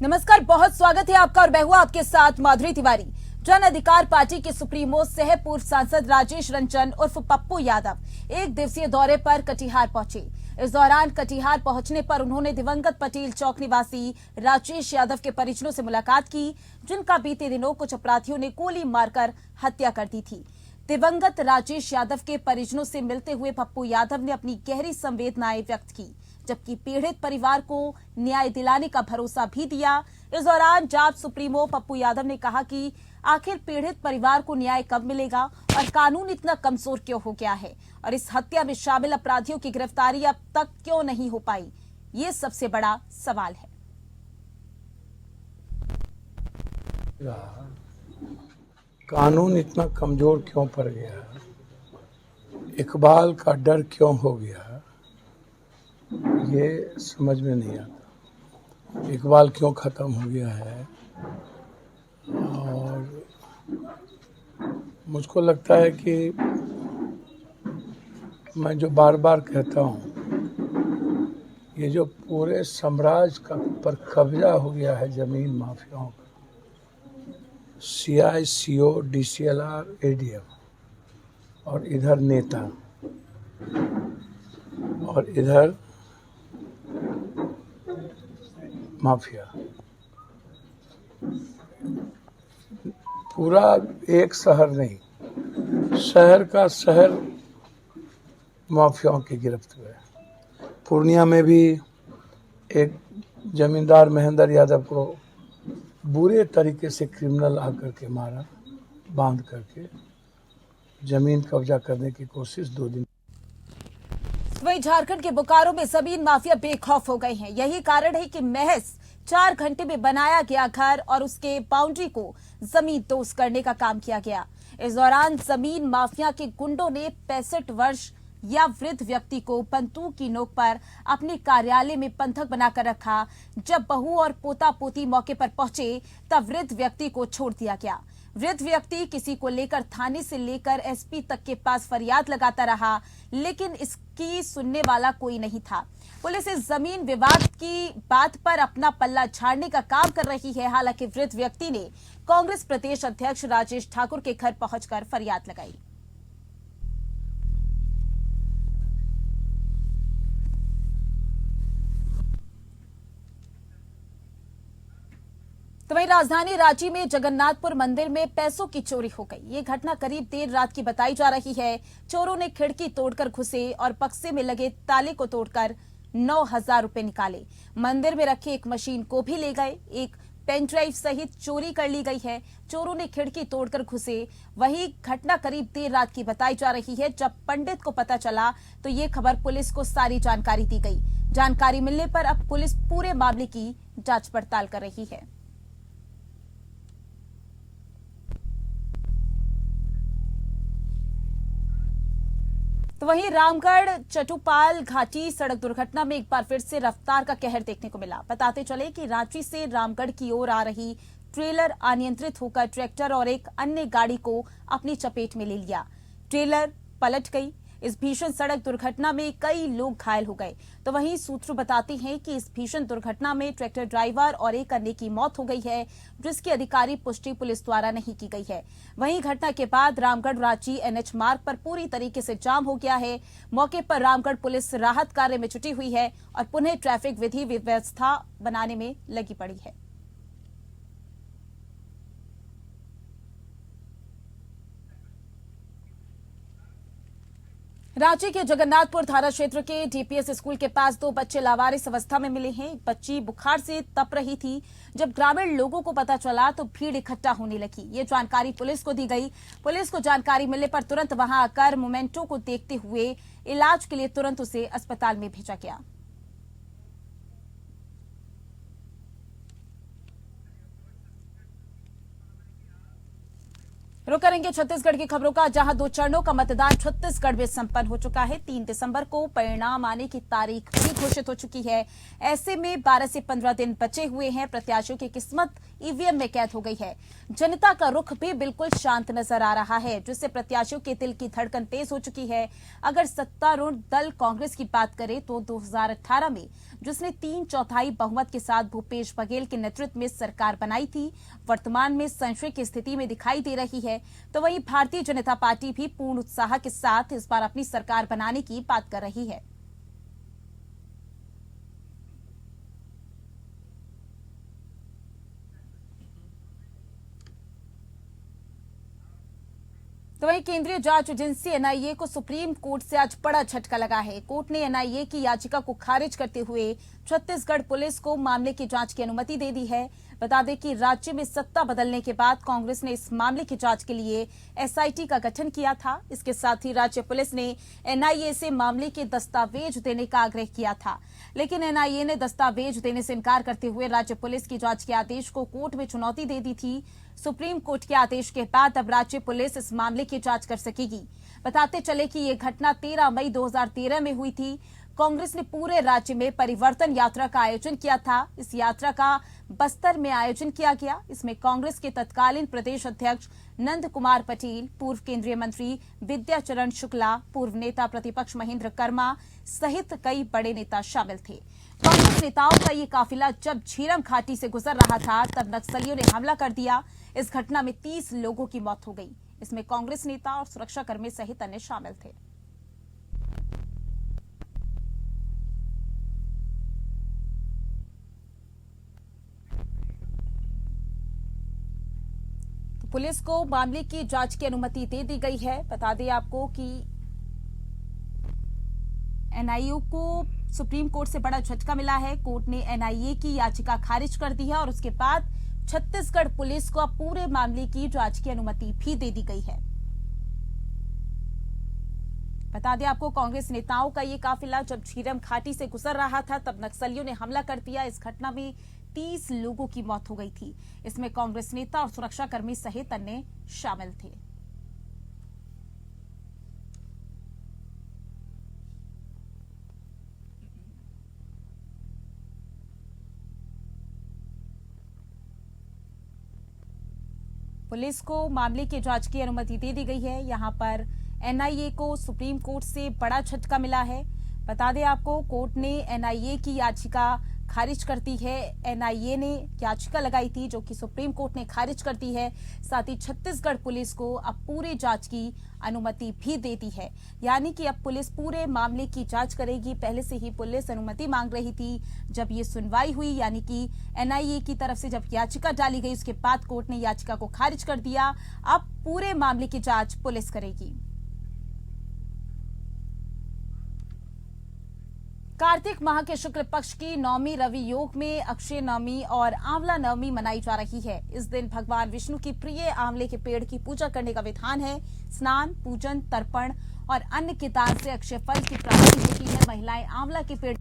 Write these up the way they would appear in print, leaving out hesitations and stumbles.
नमस्कार, बहुत स्वागत है आपका और मैं हूं आपके साथ माधुरी तिवारी। जन अधिकार पार्टी के सुप्रीमो सह पूर्व सांसद राजेश रंजन उर्फ पप्पू यादव एक दिवसीय दौरे पर कटिहार पहुंचे। इस दौरान कटिहार पहुंचने पर उन्होंने दिवंगत पटेल चौक निवासी राजेश यादव के परिजनों से मुलाकात की, जिनका बीते दिनों कुछ अपराधियों ने गोली मारकर हत्या कर दी थी। दिवंगत राजेश यादव के परिजनों से मिलते हुए पप्पू यादव ने अपनी गहरी संवेदनाएं व्यक्त की, जबकि पीड़ित परिवार को न्याय दिलाने का भरोसा भी दिया। इस दौरान जाप सुप्रीमो पप्पू यादव ने कहा कि आखिर पीड़ित परिवार को न्याय कब मिलेगा और कानून इतना कमजोर क्यों हो गया है और इस हत्या में शामिल अपराधियों की गिरफ्तारी अब तक क्यों नहीं हो पाई, ये सबसे बड़ा सवाल है। कानून इतना कमजोर क्यों पड़ गया, इकबाल का डर क्यों हो गया, ये समझ में नहीं आता। इकबाल क्यों खत्म हो गया है। और मुझको लगता है कि मैं जो बार बार कहता हूँ, ये जो पूरे साम्राज्य का पर कब्जा हो गया है जमीन माफियाओं का, सीआई, सीओ, डीसीएलआर, एडीएम और इधर नेता और इधर माफिया, पूरा एक शहर नहीं, शहर का शहर माफियाओं की गिरफ्त में है। पूर्णिया में भी एक जमींदार महेंद्र यादव को बुरे तरीके से क्रिमिनल आकर के मारा, बांध करके जमीन कब्जा करने की कोशिश 2 दिन। वहीं झारखंड के बोकारो में जमीन माफिया बेखौफ हो गए हैं। यही कारण है कि महज 4 घंटे में बनाया गया घर और उसके बाउंड्री को जमीन दोस्त करने का काम किया गया। इस दौरान जमीन माफिया के गुंडों ने 65 वर्ष या वृद्ध व्यक्ति को बंदूक की नोक पर अपने कार्यालय में बंधक बनाकर रखा। जब बहू और पोता पोती मौके पर पहुंचे तब वृद्ध व्यक्ति को छोड़ दिया गया। वृद्ध व्यक्ति किसी को लेकर थाने से लेकर एसपी तक के पास फरियाद लगाता रहा, लेकिन इसकी सुनने वाला कोई नहीं था। पुलिस इस जमीन विवाद की बात पर अपना पल्ला झाड़ने का काम कर रही है। हालांकि वृद्ध व्यक्ति ने कांग्रेस प्रदेश अध्यक्ष राजेश ठाकुर के घर पहुंचकर फरियाद लगाई। तो वहीं राजधानी रांची में जगन्नाथपुर मंदिर में पैसों की चोरी हो गई। ये घटना करीब देर रात की बताई जा रही है। चोरों ने खिड़की तोड़कर घुसे और बक्से में लगे ताले को तोड़कर 9,000 रुपए निकाले। मंदिर में रखे एक मशीन को भी ले गए। एक पेन ड्राइव सहित चोरी कर ली गई है। चोरों ने खिड़की तोड़कर घुसे। वही घटना करीब देर रात की बताई जा रही है। जब पंडित को पता चला तो ये खबर पुलिस को सारी जानकारी दी गई। जानकारी मिलने पर अब पुलिस पूरे मामले की जांच पड़ताल कर रही है। तो वहीं रामगढ़ चटुपाल घाटी सड़क दुर्घटना में एक बार फिर से रफ्तार का कहर देखने को मिला। बताते चले कि रांची से रामगढ़ की ओर आ रही ट्रेलर अनियंत्रित होकर ट्रैक्टर और एक अन्य गाड़ी को अपनी चपेट में ले लिया। ट्रेलर पलट गई। इस भीषण सड़क दुर्घटना में कई लोग घायल हो गए। तो वहीं सूत्र बताते हैं कि इस भीषण दुर्घटना में ट्रैक्टर ड्राइवर और एक अन्य की मौत हो गई है, जिसकी अधिकारिक पुष्टि पुलिस द्वारा नहीं की गई है। वहीं घटना के बाद रामगढ़ रांची एनएच मार्ग पर पूरी तरीके से जाम हो गया है। मौके पर रामगढ़ पुलिस राहत कार्य में जुटी हुई है और पुनः ट्रैफिक विधि व्यवस्था बनाने में लगी पड़ी है। रांची के जगन्नाथपुर थाना क्षेत्र के डीपीएस स्कूल के पास 2 बच्चे लावारिस अवस्था में मिले हैं। एक बच्ची बुखार से तप रही थी। जब ग्रामीण लोगों को पता चला तो भीड़ इकट्ठा होने लगी। ये जानकारी पुलिस को दी गई। पुलिस को जानकारी मिलने पर तुरंत वहां आकर मोमेंटो को देखते हुए इलाज के लिए तुरंत उसे अस्पताल में भेजा गया। रुक करेंगे छत्तीसगढ़ की खबरों का, जहां 2 चरणों का मतदान छत्तीसगढ़ में संपन्न हो चुका है। 3 दिसंबर को परिणाम आने की तारीख भी घोषित हो चुकी है। ऐसे में 12 से 15 दिन बचे हुए हैं। प्रत्याशियों की किस्मत ईवीएम में कैद हो गई है। जनता का रुख भी बिल्कुल शांत नजर आ रहा है, जिससे प्रत्याशियों के दिल की धड़कन तेज हो चुकी है। अगर सत्तारूढ़ दल कांग्रेस की बात करें तो 2018 में जिसने 3/4 बहुमत के साथ भूपेश बघेल के नेतृत्व में सरकार बनाई थी, वर्तमान में संशय की स्थिति में दिखाई दे रही है। तो वहीं भारतीय जनता पार्टी भी पूर्ण उत्साह के साथ इस बार अपनी सरकार बनाने की बात कर रही है। तो वहीं केंद्रीय जांच एजेंसी एनआईए को सुप्रीम कोर्ट से आज बड़ा झटका लगा है। कोर्ट ने एनआईए की याचिका को खारिज करते हुए छत्तीसगढ़ पुलिस को मामले की जांच की अनुमति दे दी है। बता दें कि राज्य में सत्ता बदलने के बाद कांग्रेस ने इस मामले की जांच के लिए एसआईटी का गठन किया था। इसके साथ ही राज्य पुलिस ने एनआईए से मामले के दस्तावेज देने का आग्रह किया था, लेकिन एनआईए ने दस्तावेज देने से इनकार करते हुए राज्य पुलिस की जांच के आदेश को कोर्ट में चुनौती दे दी थी। सुप्रीम कोर्ट के आदेश के बाद अब राज्य पुलिस इस मामले की जांच कर सकेगी। बताते चले कि ये घटना 13 मई 2013 में हुई थी। कांग्रेस ने पूरे राज्य में परिवर्तन यात्रा का आयोजन किया था। इस यात्रा का बस्तर में आयोजन किया गया। इसमें कांग्रेस के तत्कालीन प्रदेश अध्यक्ष नंद कुमार पटेल, पूर्व केंद्रीय मंत्री विद्याचरण शुक्ला, पूर्व नेता प्रतिपक्ष महेंद्र कर्मा सहित कई बड़े नेता शामिल थे। कांग्रेस नेताओं का ये काफिला जब झीरम घाटी से गुजर रहा था, तब नक्सलियों ने हमला कर दिया। इस घटना में 30 लोगों की मौत हो गई। इसमें कांग्रेस नेता और सुरक्षाकर्मी सहित अन्य शामिल थे। पुलिस को मामले की जांच की अनुमति दे दी गई है। बता दें आपको कि एनआईए को सुप्रीम कोर्ट से बड़ा झटका मिला है। कोर्ट ने एनआईए की याचिका खारिज कर दी है और उसके बाद छत्तीसगढ़ पुलिस को अब पूरे मामले की जांच की अनुमति भी दे दी गई है। बता दें आपको, कांग्रेस नेताओं का ये काफिला जब झीरम घाटी से गुजर रहा था, तब नक्सलियों ने हमला कर दिया। इस घटना में 30 लोगों की मौत हो गई थी। इसमें कांग्रेस नेता और सुरक्षाकर्मी सहित अन्य शामिल थे। पुलिस को मामले की जांच की अनुमति दे दी गई है। यहां पर एनआईए को सुप्रीम कोर्ट से बड़ा झटका मिला है। बता दें आपको, कोर्ट ने एनआईए की याचिका खारिज कर दी है। एनआईए ने याचिका लगाई थी जो कि सुप्रीम कोर्ट ने खारिज कर दी है। साथ ही छत्तीसगढ़ पुलिस को अब पूरी जांच की अनुमति भी दे दी है, यानी कि अब पुलिस पूरे मामले की जांच करेगी। पहले से ही पुलिस अनुमति मांग रही थी। जब ये सुनवाई हुई, यानी कि एनआईए की तरफ से जब याचिका डाली गई, उसके बाद कोर्ट ने याचिका को खारिज कर दिया। अब पूरे मामले की जांच पुलिस करेगी। कार्तिक माह के शुक्ल पक्ष की नवमी रवि योग में अक्षय नवमी और आंवला नवमी मनाई जा रही है। इस दिन भगवान विष्णु की प्रिय आंवले के पेड़ की पूजा करने का विधान है। स्नान, पूजन, तर्पण और अन्न के दान से अक्षय फल की प्राप्ति होती है। महिलाएं आंवला के पेड़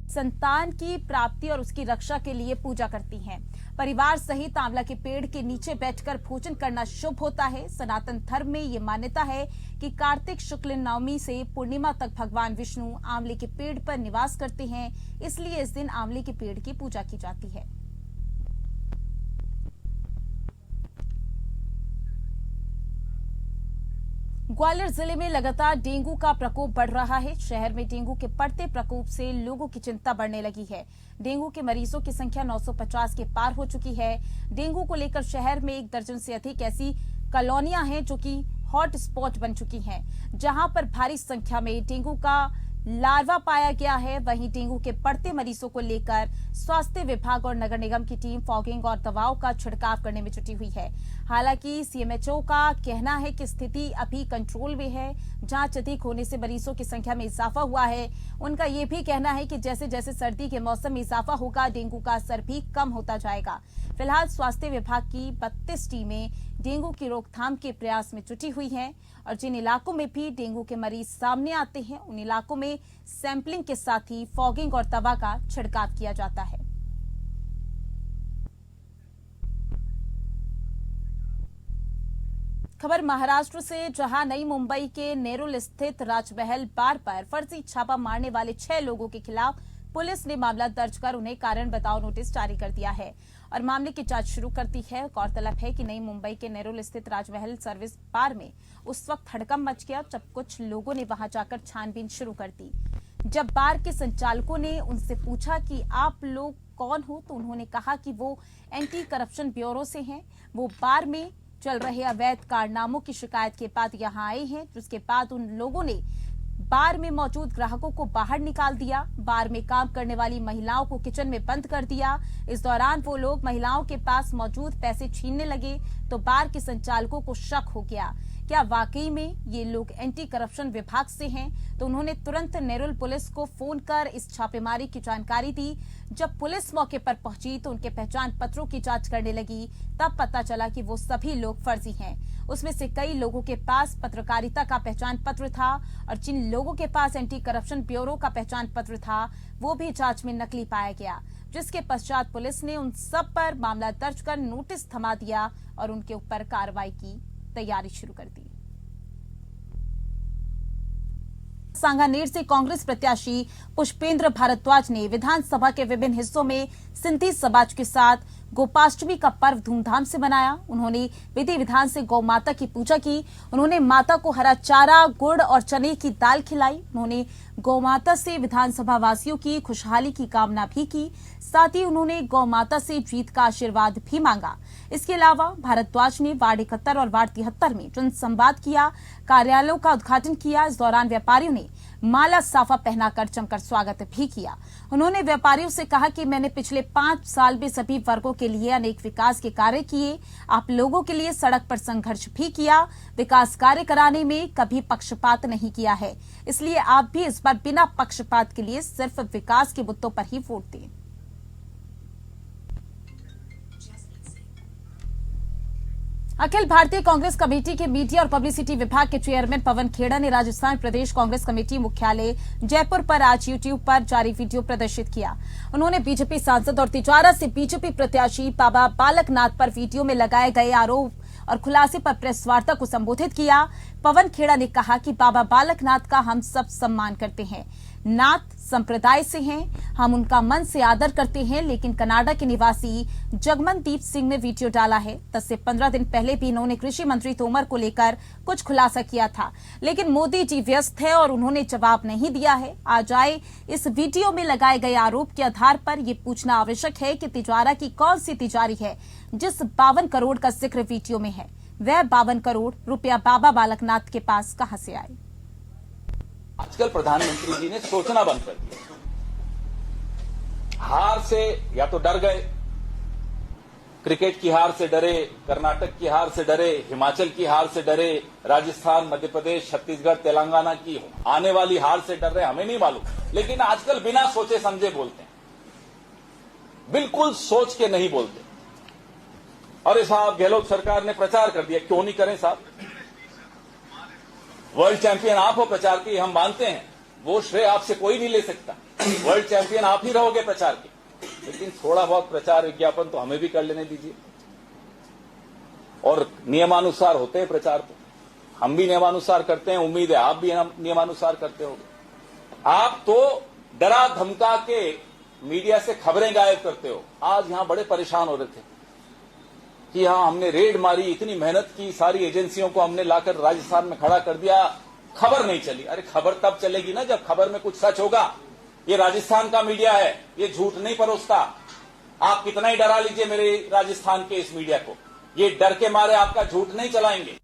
संतान की प्राप्ति और उसकी रक्षा के लिए पूजा करती हैं। परिवार सहित आंवला के पेड़ के नीचे बैठकर भोजन करना शुभ होता है। सनातन धर्म में ये मान्यता है कि कार्तिक शुक्ल नवमी से पूर्णिमा तक भगवान विष्णु आंवले के पेड़ पर निवास करते हैं, इसलिए इस दिन आंवले के पेड़ की पूजा की जाती है। ग्वालियर जिले में लगातार डेंगू का प्रकोप बढ़ रहा है। शहर में डेंगू के बढ़ते प्रकोप से लोगों की चिंता बढ़ने लगी है। डेंगू के मरीजों की संख्या 950 के पार हो चुकी है। डेंगू को लेकर शहर में 1 दर्जन से अधिक ऐसी कॉलोनियां हैं जो कि हॉट स्पॉट बन चुकी हैं, जहां पर भारी संख्या में डेंगू का लार्वा पाया गया है। वहीं डेंगू के बढ़ते मरीजों को लेकर स्वास्थ्य विभाग और नगर निगम की टीम फॉगिंग और दवाओं का छिड़काव करने में जुटी हुई है। हालांकि सीएमएचओ का कहना है कि स्थिति अभी कंट्रोल में है। जांच अधिक होने से मरीजों की संख्या में इजाफा हुआ है। उनका ये भी कहना है कि जैसे जैसे सर्दी के मौसम में इजाफा होगा, डेंगू का असर भी कम होता जाएगा। फिलहाल स्वास्थ्य विभाग की 32 टीमें डेंगू की रोकथाम के प्रयास में जुटी हुई हैं और जिन इलाकों में भी डेंगू के मरीज सामने आते हैं, उन इलाकों में सैंपलिंग के साथ ही फॉगिंग और दवा का छिड़काव किया जाता है। खबर महाराष्ट्र से, जहां नई मुंबई के नेरुल स्थित राजमहल बार पर फर्जी छापा मारने वाले 6 लोगों के खिलाफ पुलिस ने मामला दर्ज कर उन्हें कारण बताओ नोटिस जारी कर दिया है और मामले की जांच शुरू कर दी है। गौरतलब है कि नई मुंबई के नेरुल स्थित राजमहल सर्विस बार में उस वक्त हड़कंप मच गया जब कुछ लोगों ने वहां जाकर छानबीन शुरू कर दी। जब बार के संचालकों ने उनसे पूछा कि आप लोग कौन हो, तो उन्होंने कहा कि वो एंटी करप्शन ब्यूरो से हैं। वो बार में चल रहे अवैध कारनामों की शिकायत के बाद यहां आए हैं, जिसके बाद उन लोगों ने बार में मौजूद ग्राहकों को बाहर निकाल दिया। बार में काम करने वाली महिलाओं को किचन में बंद कर दिया। इस दौरान वो लोग महिलाओं के पास मौजूद पैसे छीनने लगे तो बार के संचालकों को शक हो गया, क्या वाकई में ये लोग एंटी करप्शन विभाग से हैं। तो उन्होंने तुरंत नेरुल पुलिस को फोन कर इस छापेमारी की जानकारी दी। जब पुलिस मौके पर पहुंची तो उनके पहचान पत्रों की जांच करने लगी, तब पता चला कि वो सभी लोग फर्जी हैं। उसमें से कई लोगों के पास पत्रकारिता का पहचान पत्र था और जिन लोगों के पास एंटी करप्शन ब्यूरो का पहचान पत्र था वो भी जांच में नकली पाया गया, जिसके पश्चात पुलिस ने उन सब पर मामला दर्ज कर नोटिस थमा दिया और उनके ऊपर कार्रवाई की तैयारी शुरू कर दी। सांगानेर से कांग्रेस प्रत्याशी पुष्पेंद्र भारद्वाज ने विधानसभा के विभिन्न हिस्सों में सिंधी समाज के साथ गोपाष्टमी का पर्व धूमधाम से मनाया। उन्होंने विधि विधान से गौ माता की पूजा की। उन्होंने माता को हरा चारा, गुड़ और चने की दाल खिलाई। उन्होंने गौ माता से विधानसभा वासियों की खुशहाली की कामना भी की। साथ ही उन्होंने गौ माता से जीत का आशीर्वाद भी मांगा। इसके अलावा भारद्वाज ने वार्ड 71 और वार्ड 73 में जनसंवाद किया, कार्यालयों का उद्घाटन किया। इस दौरान व्यापारियों ने माला साफा पहनाकर जमकर स्वागत भी किया। उन्होंने व्यापारियों से कहा कि मैंने पिछले 5 साल में सभी वर्गों के लिए अनेक विकास के कार्य किए। आप लोगों के लिए सड़क पर संघर्ष भी किया। विकास कार्य कराने में कभी पक्षपात नहीं किया है, इसलिए आप भी इस बार बिना पक्षपात के लिए सिर्फ विकास के मुद्दों पर ही वोट दें। अखिल भारतीय कांग्रेस कमेटी के मीडिया और पब्लिसिटी विभाग के चेयरमैन पवन खेड़ा ने राजस्थान प्रदेश कांग्रेस कमेटी मुख्यालय जयपुर पर आज यूट्यूब पर जारी वीडियो प्रदर्शित किया। उन्होंने बीजेपी सांसद और तिजारा से बीजेपी प्रत्याशी बाबा बालक नाथ पर वीडियो में लगाए गए आरोप और खुलासे पर प्रेस वार्ता को संबोधित किया। पवन खेड़ा ने कहा कि बाबा बालक नाथ का हम सब सम्मान करते हैं। नाथ संप्रदाय से हैं, हम उनका मन से आदर करते हैं, लेकिन कनाडा के निवासी जगमनदीप सिंह ने वीडियो डाला है। 10 से 15 दिन पहले भी इन्होंने कृषि मंत्री तोमर को लेकर कुछ खुलासा किया था, लेकिन मोदी जी व्यस्त है और उन्होंने जवाब नहीं दिया है। आज आए इस वीडियो में लगाए गए आरोप के आधार पर यह पूछना आवश्यक है कि तिजारा की कौन सी तिजारी है जिस 52 करोड़ का जिक्र वीडियो में है। वह 52 करोड़ रुपया बाबा बालकनाथ के पास कहां से आए। आजकल प्रधानमंत्री जी ने सोचना बंद कर दिया। हार से या तो डर गए, क्रिकेट की हार से डरे, कर्नाटक की हार से डरे, हिमाचल की हार से डरे, राजस्थान, मध्य प्रदेश, छत्तीसगढ़, तेलंगाना की आने वाली हार से डर रहे, हमें नहीं मालूम, लेकिन आजकल बिना सोचे समझे बोलते हैं, बिल्कुल सोच के नहीं बोलते। और साहब गहलोत सरकार ने प्रचार कर दिया, क्यों नहीं करें साहब? वर्ल्ड चैंपियन आप हो प्रचार की, हम मानते हैं, वो श्रेय आपसे कोई नहीं ले सकता। वर्ल्ड चैंपियन आप ही रहोगे प्रचार के, लेकिन थोड़ा बहुत प्रचार विज्ञापन तो हमें भी कर लेने दीजिए। और नियमानुसार होते हैं प्रचार, तो हम भी नियमानुसार करते हैं, उम्मीद है आप भी नियमानुसार करते होगे। आप तो डरा धमका के मीडिया से खबरें गायब करते हो। आज यहां बड़े परेशान हो रहे थे कि हाँ हमने रेड मारी, इतनी मेहनत की, सारी एजेंसियों को हमने लाकर राजस्थान में खड़ा कर दिया, खबर नहीं चली। अरे खबर तब चलेगी ना जब खबर में कुछ सच होगा। ये राजस्थान का मीडिया है, ये झूठ नहीं परोसता। आप कितना ही डरा लीजिए मेरे राजस्थान के इस मीडिया को, ये डर के मारे आपका झूठ नहीं चलाएंगे।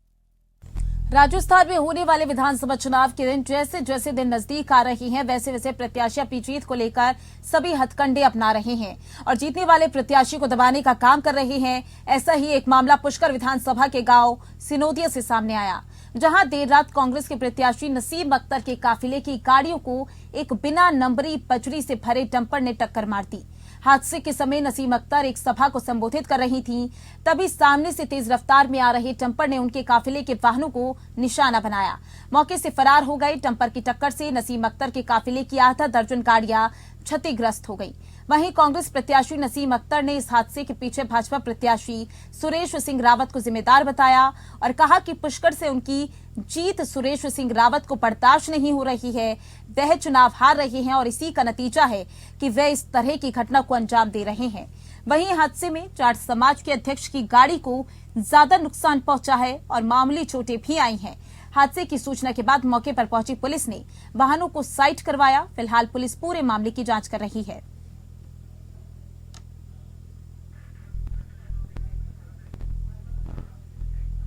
राजस्थान में होने वाले विधानसभा चुनाव के दिन जैसे जैसे दिन नजदीक आ रही हैं, वैसे वैसे प्रत्याशी अपनी जीत को लेकर सभी हथकंडे अपना रहे हैं और जीतने वाले प्रत्याशी को दबाने का काम कर रहे हैं। ऐसा ही एक मामला पुष्कर विधानसभा के गांव सिनोदिया से सामने आया, जहां देर रात कांग्रेस के प्रत्याशी नसीम अख्तर के काफिले की गाड़ियों को एक बिना नंबरी बजरी से भरे डंपर ने टक्कर मार दी। हादसे के समय नसीम अख्तर एक सभा को संबोधित कर रही थीं, तभी सामने से तेज रफ्तार में आ रहे डंपर ने उनके काफिले के वाहनों को निशाना बनाया। मौके से फरार हो गए। डंपर की टक्कर से नसीम अख्तर के काफिले की आधा दर्जन गाड़ियां क्षतिग्रस्त हो गई। वहीं कांग्रेस प्रत्याशी नसीम अख्तर ने इस हादसे के पीछे भाजपा प्रत्याशी सुरेश सिंह रावत को जिम्मेदार बताया और कहा कि पुष्कर से उनकी जीत सुरेश सिंह रावत को बर्दाश्त नहीं हो रही है। वह चुनाव हार रहे हैं और इसी का नतीजा है कि वे इस तरह की घटना को अंजाम दे रहे हैं। वहीं हादसे में जाट समाज के अध्यक्ष की गाड़ी को ज्यादा नुकसान पहुंचा है और मामूली चोटें भी आई हैं। हादसे की सूचना के बाद मौके पर पहुंची पुलिस ने वाहनों को साइड करवाया। फिलहाल पुलिस पूरे मामले की जांच कर रही है।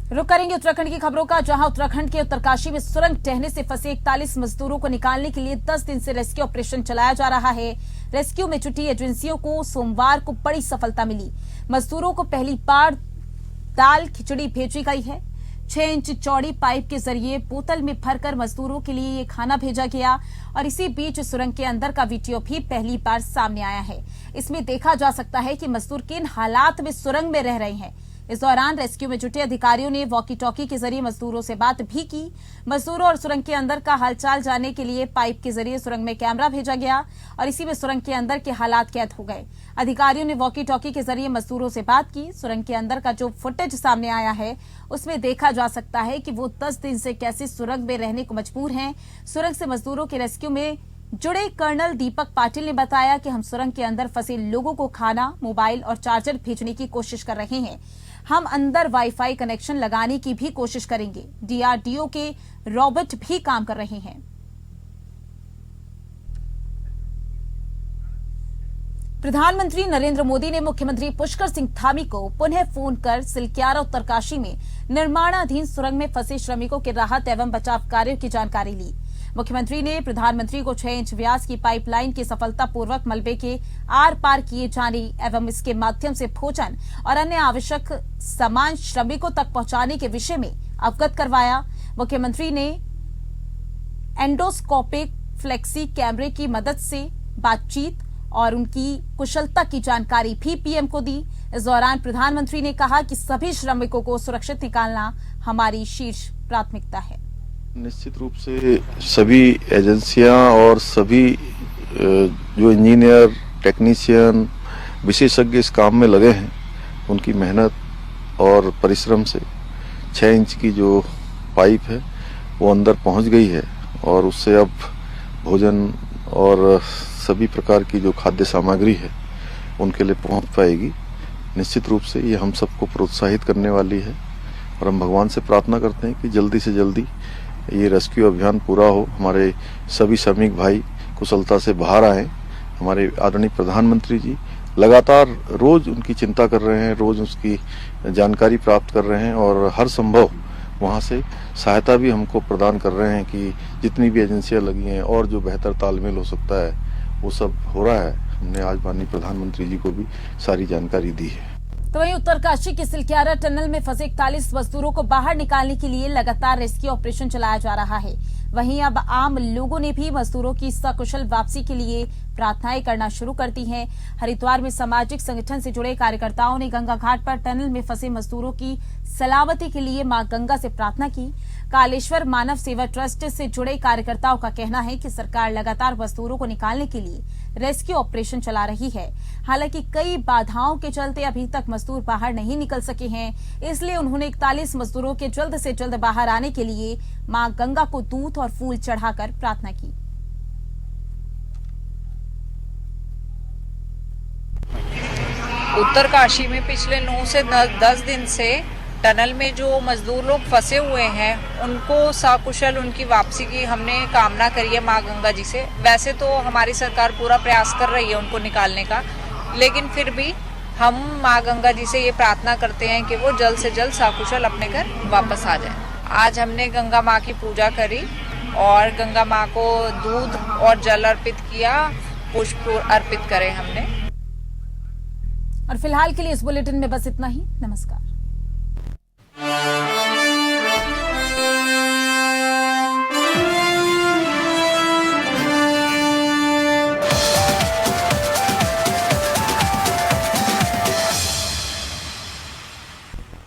रुक करेंगे उत्तराखंड की खबरों का, जहां उत्तराखंड के उत्तरकाशी में सुरंग ढहने से फंसे 41 मजदूरों को निकालने के लिए 10 दिन से रेस्क्यू ऑपरेशन चलाया जा रहा है। रेस्क्यू में जुटी एजेंसियों को सोमवार को बड़ी सफलता मिली। मजदूरों को पहली बार दाल खिचड़ी भेजी गई है। 6 इंच चौड़ी पाइप के जरिए बोतल में भरकर मजदूरों के लिए ये खाना भेजा गया और इसी बीच सुरंग के अंदर का वीडियो भी पहली बार सामने आया है। इसमें देखा जा सकता है कि मजदूर किन हालात में सुरंग में रह रहे हैं। इस दौरान रेस्क्यू में जुटे अधिकारियों ने वॉकी टॉकी के जरिए मजदूरों से बात भी की। मजदूरों और सुरंग के अंदर का हालचाल जानने के लिए पाइप के जरिए सुरंग में कैमरा भेजा गया और इसी में सुरंग के अंदर के हालात कैद हो गए। अधिकारियों ने वॉकी टॉकी के जरिए मजदूरों से बात की। सुरंग के अंदर का जो फुटेज सामने आया है उसमें देखा जा सकता है कि वो 10 दिन से कैसे सुरंग में रहने को मजबूर हैं। सुरंग से मजदूरों के रेस्क्यू में जुड़े कर्नल दीपक पाटिल ने बताया कि हम सुरंग के अंदर फंसे लोगों को खाना, मोबाइल और चार्जर भेजने की कोशिश कर रहे हैं। हम अंदर वाईफाई कनेक्शन लगाने की भी कोशिश करेंगे। डीआरडीओ के रोबोट भी काम कर रहे हैं। प्रधानमंत्री नरेंद्र मोदी ने मुख्यमंत्री पुष्कर सिंह धामी को पुनः फोन कर सिलक्यारा उत्तरकाशी में निर्माणाधीन सुरंग में फंसे श्रमिकों के राहत एवं बचाव कार्यों की जानकारी ली। मुख्यमंत्री ने प्रधानमंत्री को 6 इंच व्यास की पाइपलाइन के सफलतापूर्वक मलबे के आर पार किए जाने एवं इसके माध्यम से भोजन और अन्य आवश्यक सामान श्रमिकों तक पहुंचाने के विषय में अवगत करवाया। मुख्यमंत्री ने एंडोस्कोपिक फ्लेक्सी कैमरे की मदद से बातचीत और उनकी कुशलता की जानकारी भी पीएम को दी। इस दौरान प्रधानमंत्री ने कहा कि सभी श्रमिकों को सुरक्षित निकालना हमारी शीर्ष प्राथमिकता है। निश्चित रूप से सभी एजेंसियां और सभी जो इंजीनियर, टेक्नीशियन, विशेषज्ञ इस काम में लगे हैं, उनकी मेहनत और परिश्रम से 6 इंच की जो पाइप है वो अंदर पहुंच गई है और उससे अब भोजन और सभी प्रकार की जो खाद्य सामग्री है उनके लिए पहुंच पाएगी। निश्चित रूप से ये हम सबको प्रोत्साहित करने वाली है और हम भगवान से प्रार्थना करते हैं कि जल्दी से जल्दी ये रेस्क्यू अभियान पूरा हो, हमारे सभी श्रमिक भाई कुशलता से बाहर आए। हमारे आदरणीय प्रधानमंत्री जी लगातार रोज उनकी चिंता कर रहे हैं, रोज उसकी जानकारी प्राप्त कर रहे हैं और हर संभव वहाँ से सहायता भी हमको प्रदान कर रहे हैं कि जितनी भी एजेंसियां लगी हैं और जो बेहतर तालमेल हो सकता है वो सब हो रहा है। हमने आज माननीय प्रधानमंत्री जी को भी सारी जानकारी दी है। तो वहीं उत्तरकाशी के सिलक्यारा टनल में फंसे 41 मजदूरों को बाहर निकालने के लिए लगातार रेस्क्यू ऑपरेशन चलाया जा रहा है। वहीं अब आम लोगों ने भी मजदूरों की सकुशल वापसी के लिए प्रार्थनाएं करना शुरू कर दी हैं। हरिद्वार में सामाजिक संगठन से जुड़े कार्यकर्ताओं ने गंगा घाट पर टनल में फंसे मजदूरों की सलामती के लिए मां गंगा से प्रार्थना की। कालेश्वर मानव सेवा ट्रस्ट से जुड़े कार्यकर्ताओं का कहना है कि सरकार लगातार मजदूरों को निकालने के लिए रेस्क्यू ऑपरेशन चला रही है। हालांकि कई बाधाओं के चलते अभी तक मजदूर बाहर नहीं निकल सके हैं, इसलिए उन्होंने 41 मजदूरों के जल्द से जल्द बाहर आने के लिए मां गंगा को दूध और फूल चढ़ाकर प्रार्थना की। उत्तरकाशी में पिछले 9 से 10 दिन से टनल में जो मजदूर लोग फंसे हुए हैं उनको सकुशल उनकी वापसी की हमने कामना करी है माँ गंगा जी से। वैसे तो हमारी सरकार पूरा प्रयास कर रही है उनको निकालने का, लेकिन फिर भी हम माँ गंगा जी से ये प्रार्थना करते हैं कि वो जल्द से जल्द सकुशल अपने घर वापस आ जाए। आज हमने गंगा माँ की पूजा करी और गंगा माँ को दूध और जल अर्पित किया, पुष्प अर्पित करे हमने। और फिलहाल के लिए इस बुलेटिन में बस इतना ही। नमस्कार।